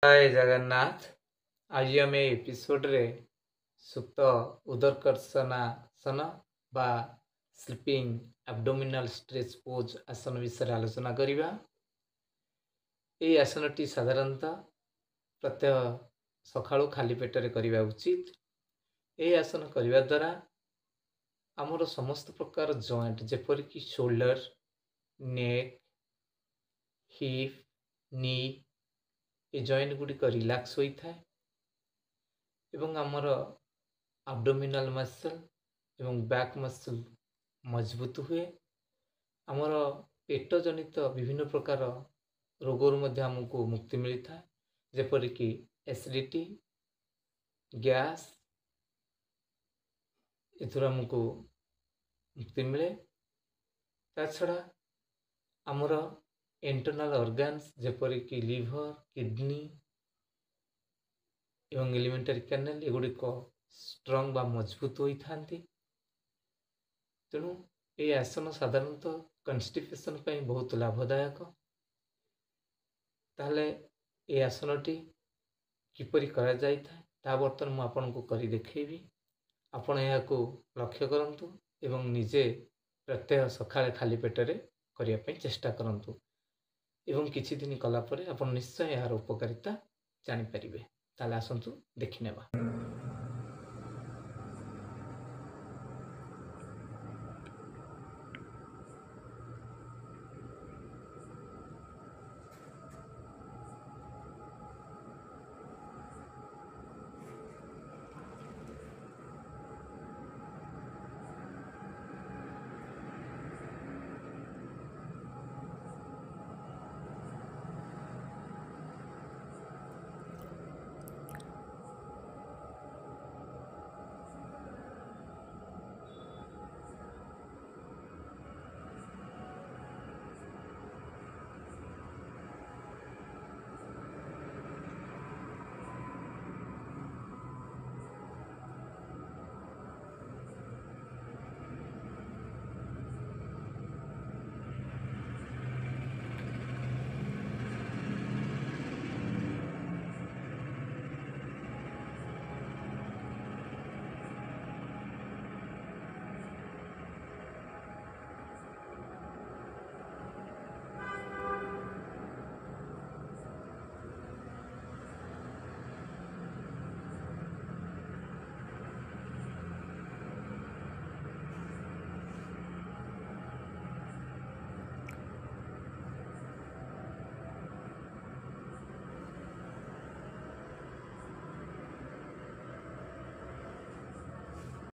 जय जगन्नाथ। आज आम एपिसोड रे सुप्त उदरकर्षणासन बा स्लीपिंग एब्डोमिनल स्ट्रेच पोज आसन विषय आलोचना करिबा। ए आसनटी साधारणतः प्रत्यह सकाळू खाली पेटरे करिबा उचित। ए आसन करिबा द्वारा आमर समस्त प्रकार joint जेपरिक shoulder, neck, hip, knee a joint गुड़िक relax होता है एवं आमर एब्डोमिनल मसल एवं बैक मसल मजबूत हुए। आमर पेट जनित विभिन्न प्रकार रोगरु मध्य हमको मुक्ति मिलता है, जेपरिक एसिडिटी, गैस, एथुर हमको मुक्ति मिले। ता छड़ा आमर इंटरनल ऑर्गन्स जेपरिक लिवर, किडनी एवं एलिमेंटरी कैनाल एगुड़िक स्ट्रंग बा मजबूत होता है। तेणु ये आसन साधारणतः कन्स्टिपेशन पर बहुत लाभदायक। ताहले ये आसनटी किपरि करा जाय था बर्तमान मु आपनको करी देखैबी। आपण यहाँ को लक्ष्य करंतु एवं निजे प्रत्यह सकाळे खाली पेटरे करिया पई चेष्टा करंतु एवं किछि दिन कला परे आपण निश्चय यार उपकारिता जानि परिबे। ताले आसंतु देखि नेबा।